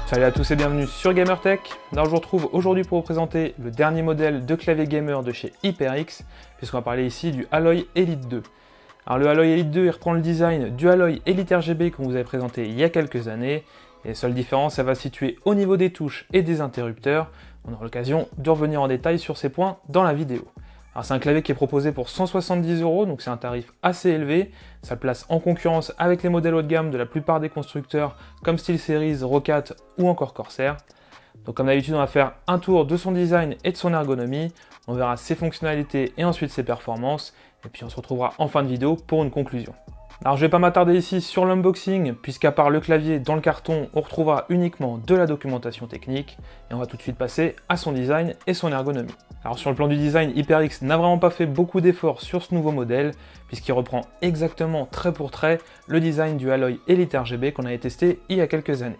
Salut à tous et bienvenue sur GamerTech. Alors je vous retrouve aujourd'hui pour vous présenter le dernier modèle de clavier gamer de chez HyperX, puisqu'on va parler ici du Alloy Elite 2. Alors le Alloy Elite 2 il reprend le design du Alloy Elite RGB qu'on vous avait présenté il y a quelques années, et la seule différence elle va se situer au niveau des touches et des interrupteurs. On aura l'occasion de revenir en détail sur ces points dans la vidéo. Alors c'est un clavier qui est proposé pour 170 €, donc c'est un tarif assez élevé. Ça le place en concurrence avec les modèles haut de gamme de la plupart des constructeurs comme SteelSeries, Roccat ou encore Corsair. Donc comme d'habitude on va faire un tour de son design et de son ergonomie, on verra ses fonctionnalités et ensuite ses performances, et puis on se retrouvera en fin de vidéo pour une conclusion. Alors je vais pas m'attarder ici sur l'unboxing, puisqu'à part le clavier dans le carton, on retrouvera uniquement de la documentation technique, et on va tout de suite passer à son design et son ergonomie. Alors sur le plan du design, HyperX n'a vraiment pas fait beaucoup d'efforts sur ce nouveau modèle, puisqu'il reprend exactement trait pour trait le design du Alloy Elite RGB qu'on avait testé il y a quelques années.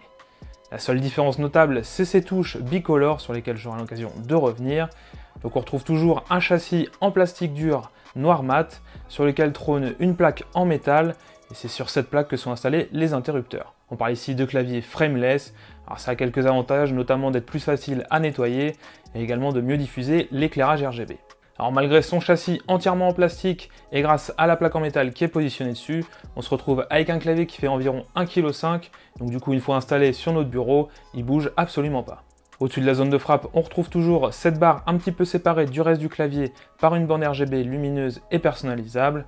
La seule différence notable, c'est ces touches bicolores sur lesquelles j'aurai l'occasion de revenir. Donc on retrouve toujours un châssis en plastique dur noir mat, sur lequel trône une plaque en métal, et c'est sur cette plaque que sont installés les interrupteurs. On parle ici de clavier frameless, alors ça a quelques avantages, notamment d'être plus facile à nettoyer, et également de mieux diffuser l'éclairage RGB. Alors malgré son châssis entièrement en plastique, et grâce à la plaque en métal qui est positionnée dessus, on se retrouve avec un clavier qui fait environ 1,5 kg, donc du coup une fois installé sur notre bureau, il bouge absolument pas. Au-dessus de la zone de frappe, on retrouve toujours cette barre un petit peu séparée du reste du clavier par une bande RGB lumineuse et personnalisable.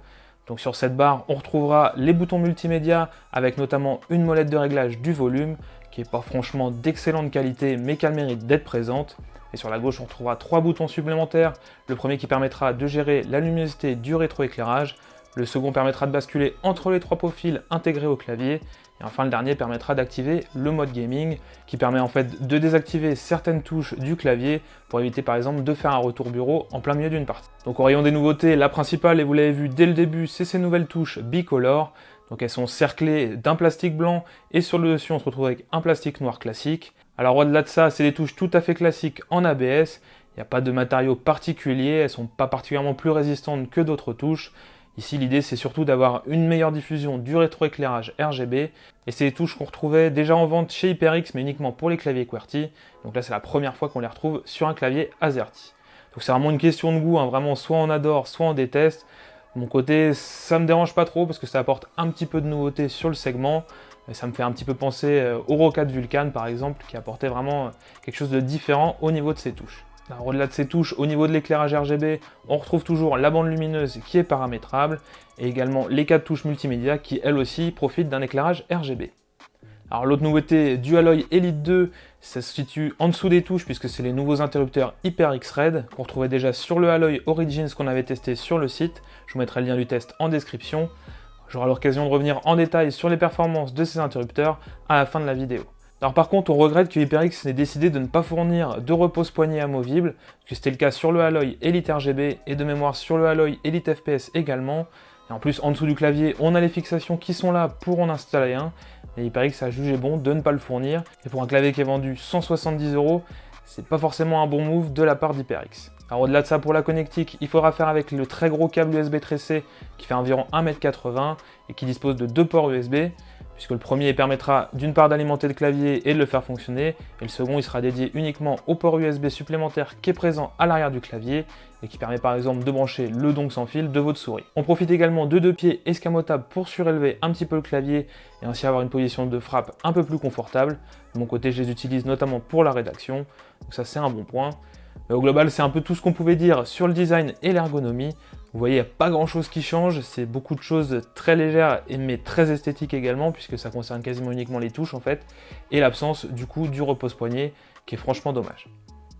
Donc sur cette barre, on retrouvera les boutons multimédia avec notamment une molette de réglage du volume qui n'est pas franchement d'excellente qualité mais qui a le mérite d'être présente. Et sur la gauche, on retrouvera 3 boutons supplémentaires. Le premier qui permettra de gérer la luminosité du rétroéclairage. Le second permettra de basculer entre les 3 profils intégrés au clavier. Et enfin, le dernier permettra d'activer le mode gaming, qui permet en fait de désactiver certaines touches du clavier pour éviter par exemple de faire un retour bureau en plein milieu d'une partie. Donc au rayon des nouveautés, la principale, et vous l'avez vu dès le début, c'est ces nouvelles touches bicolores. Donc elles sont cerclées d'un plastique blanc et sur le dessus on se retrouve avec un plastique noir classique. Alors au-delà de ça, c'est des touches tout à fait classiques en ABS. Il n'y a pas de matériaux particuliers, elles sont pas particulièrement plus résistantes que d'autres touches. Ici, l'idée, c'est surtout d'avoir une meilleure diffusion du rétroéclairage RGB, et c'est des touches qu'on retrouvait déjà en vente chez HyperX, mais uniquement pour les claviers QWERTY. Donc là, c'est la première fois qu'on les retrouve sur un clavier AZERTY. Donc c'est vraiment une question de goût, hein. Vraiment, soit on adore, soit on déteste. De mon côté, ça me dérange pas trop, parce que ça apporte un petit peu de nouveauté sur le segment. Et ça me fait un petit peu penser au Roccat Vulcan, par exemple, qui apportait vraiment quelque chose de différent au niveau de ses touches. Alors, au-delà de ces touches, au niveau de l'éclairage RGB, on retrouve toujours la bande lumineuse qui est paramétrable et également les 4 touches multimédia qui, elles aussi, profitent d'un éclairage RGB. Alors, l'autre nouveauté du Alloy Elite 2, ça se situe en dessous des touches puisque c'est les nouveaux interrupteurs HyperX Red qu'on retrouvait déjà sur le Alloy Origins qu'on avait testé sur le site. Je vous mettrai le lien du test en description. J'aurai l'occasion de revenir en détail sur les performances de ces interrupteurs à la fin de la vidéo. Alors par contre, on regrette que HyperX ait décidé de ne pas fournir de repose-poignet amovible, puisque c'était le cas sur le Alloy Elite RGB et de mémoire sur le Alloy Elite FPS également. Et en plus, en dessous du clavier, on a les fixations qui sont là pour en installer un, et HyperX a jugé bon de ne pas le fournir. Et pour un clavier qui est vendu 170 €, c'est pas forcément un bon move de la part d'HyperX. Alors au-delà de ça, pour la connectique, il faudra faire avec le très gros câble USB tressé qui fait environ 1,80 m et qui dispose de 2 ports USB, puisque le premier permettra d'une part d'alimenter le clavier et de le faire fonctionner, et le second il sera dédié uniquement au port USB supplémentaire qui est présent à l'arrière du clavier et qui permet par exemple de brancher le dongle sans fil de votre souris. On profite également de 2 pieds escamotables pour surélever un petit peu le clavier et ainsi avoir une position de frappe un peu plus confortable. De mon côté, je les utilise notamment pour la rédaction, donc ça c'est un bon point. Mais au global, c'est un peu tout ce qu'on pouvait dire sur le design et l'ergonomie. Vous voyez, il n'y a pas grand chose qui change, c'est beaucoup de choses très légères mais très esthétiques également, puisque ça concerne quasiment uniquement les touches en fait, et l'absence du coup du repose-poignet, qui est franchement dommage.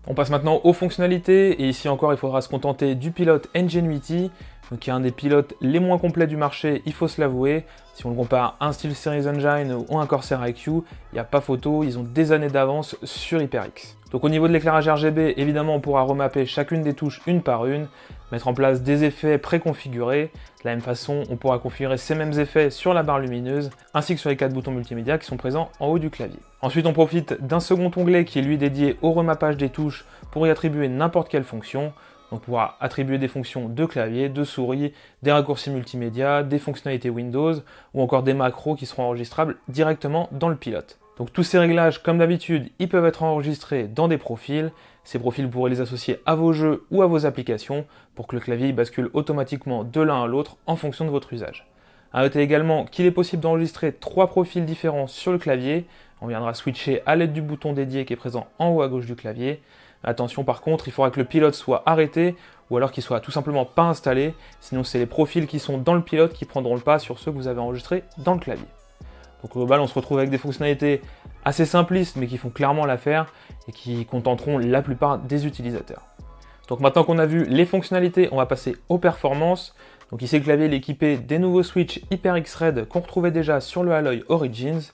On passe maintenant aux fonctionnalités, et ici encore il faudra se contenter du pilote Ngenuity, donc qui est un des pilotes les moins complets du marché, il faut se l'avouer. Si on le compare à un SteelSeries Engine ou un Corsair IQ, il n'y a pas photo, ils ont des années d'avance sur HyperX. Donc au niveau de l'éclairage RGB, évidemment on pourra remapper chacune des touches une par une, mettre en place des effets préconfigurés. De la même façon, on pourra configurer ces mêmes effets sur la barre lumineuse, ainsi que sur les 4 boutons multimédia qui sont présents en haut du clavier. Ensuite, on profite d'un second onglet qui est lui dédié au remappage des touches pour y attribuer n'importe quelle fonction. Donc on pourra attribuer des fonctions de clavier, de souris, des raccourcis multimédia, des fonctionnalités Windows ou encore des macros qui seront enregistrables directement dans le pilote. Donc tous ces réglages, comme d'habitude, ils peuvent être enregistrés dans des profils. Ces profils, vous pourrez les associer à vos jeux ou à vos applications pour que le clavier bascule automatiquement de l'un à l'autre en fonction de votre usage. À noter également qu'il est possible d'enregistrer 3 profils différents sur le clavier. On viendra switcher à l'aide du bouton dédié qui est présent en haut à gauche du clavier. Attention par contre, il faudra que le pilote soit arrêté ou alors qu'il soit tout simplement pas installé. Sinon c'est les profils qui sont dans le pilote qui prendront le pas sur ceux que vous avez enregistrés dans le clavier. Donc au global, on se retrouve avec des fonctionnalités assez simplistes mais qui font clairement l'affaire et qui contenteront la plupart des utilisateurs. Donc maintenant qu'on a vu les fonctionnalités, on va passer aux performances. Donc ici le clavier est équipé des nouveaux switches HyperX Red qu'on retrouvait déjà sur le Alloy Origins.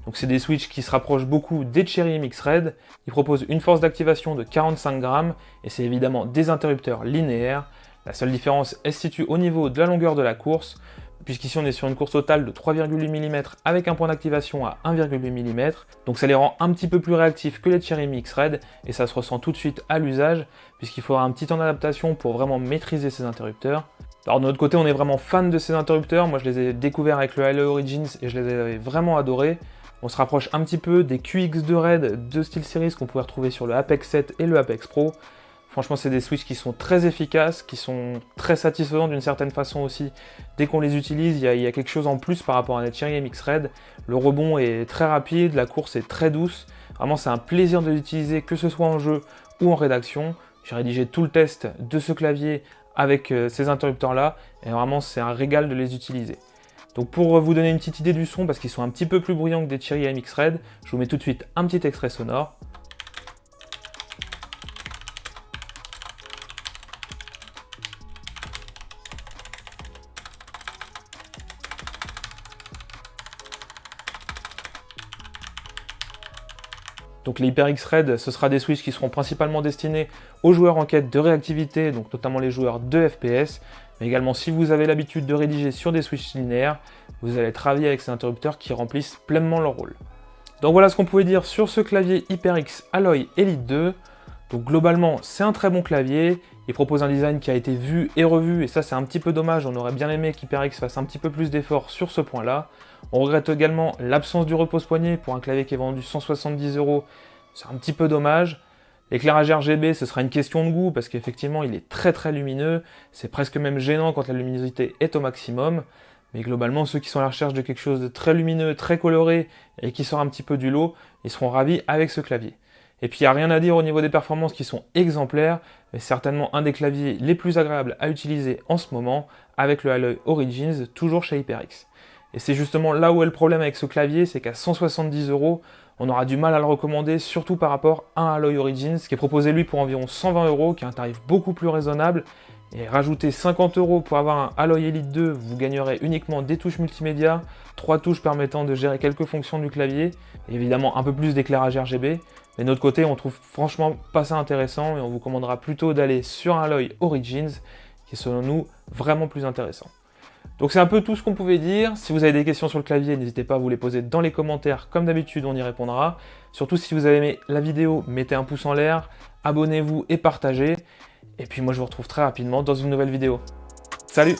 Donc c'est des switches qui se rapprochent beaucoup des Cherry MX Red. Ils proposent une force d'activation de 45 grammes et c'est évidemment des interrupteurs linéaires. La seule différence, elle se situe au niveau de la longueur de la course, puisqu'ici on est sur une course totale de 3,8 mm avec un point d'activation à 1,8 mm. Donc ça les rend un petit peu plus réactifs que les Cherry MX Red et ça se ressent tout de suite à l'usage, puisqu'il faudra un petit temps d'adaptation pour vraiment maîtriser ces interrupteurs. Alors de notre côté, on est vraiment fan de ces interrupteurs. Moi je les ai découverts avec le Alloy Origins et je les avais vraiment adorés. On se rapproche un petit peu des QX2 Red de SteelSeries qu'on pouvait retrouver sur le Apex 7 et le Apex Pro. Franchement, c'est des switches qui sont très efficaces, qui sont très satisfaisants d'une certaine façon aussi. Dès qu'on les utilise, il y a quelque chose en plus par rapport à la Cherry MX Red. Le rebond est très rapide, la course est très douce. Vraiment, c'est un plaisir de l'utiliser, que ce soit en jeu ou en rédaction. J'ai rédigé tout le test de ce clavier avec ces interrupteurs-là, et vraiment, c'est un régal de les utiliser. Donc pour vous donner une petite idée du son, parce qu'ils sont un petit peu plus bruyants que des Cherry MX Red, je vous mets tout de suite un petit extrait sonore. Donc les HyperX Red, ce sera des switches qui seront principalement destinés aux joueurs en quête de réactivité, donc notamment les joueurs de FPS, mais également si vous avez l'habitude de rédiger sur des switches linéaires, vous allez travailler avec ces interrupteurs qui remplissent pleinement leur rôle. Donc voilà ce qu'on pouvait dire sur ce clavier HyperX Alloy Elite 2. Donc globalement, c'est un très bon clavier, il propose un design qui a été vu et revu, et ça c'est un petit peu dommage, on aurait bien aimé qu'HyperX fasse un petit peu plus d'efforts sur ce point-là. On regrette également l'absence du repose-poignet pour un clavier qui est vendu 170 €, c'est un petit peu dommage. L'éclairage RGB, ce sera une question de goût, parce qu'effectivement il est très lumineux, c'est presque même gênant quand la luminosité est au maximum. Mais globalement, ceux qui sont à la recherche de quelque chose de très lumineux, très coloré, et qui sort un petit peu du lot, ils seront ravis avec ce clavier. Et puis il n'y a rien à dire au niveau des performances qui sont exemplaires, mais certainement un des claviers les plus agréables à utiliser en ce moment, avec le Alloy Origins, toujours chez HyperX. Et c'est justement là où est le problème avec ce clavier, c'est qu'à 170 €, on aura du mal à le recommander, surtout par rapport à un Alloy Origins, qui est proposé lui pour environ 120 €, qui est un tarif beaucoup plus raisonnable. Et rajouter 50 € pour avoir un Alloy Elite 2, vous gagnerez uniquement des touches multimédia, 3 touches permettant de gérer quelques fonctions du clavier, et évidemment un peu plus d'éclairage RGB. Mais de notre côté, on trouve franchement pas ça intéressant et on vous commandera plutôt d'aller sur un Alloy Origins, qui est selon nous vraiment plus intéressant. Donc c'est un peu tout ce qu'on pouvait dire. Si vous avez des questions sur le clavier, n'hésitez pas à vous les poser dans les commentaires, comme d'habitude on y répondra. Surtout si vous avez aimé la vidéo, mettez un pouce en l'air, abonnez-vous et partagez. Et puis moi je vous retrouve très rapidement dans une nouvelle vidéo. Salut!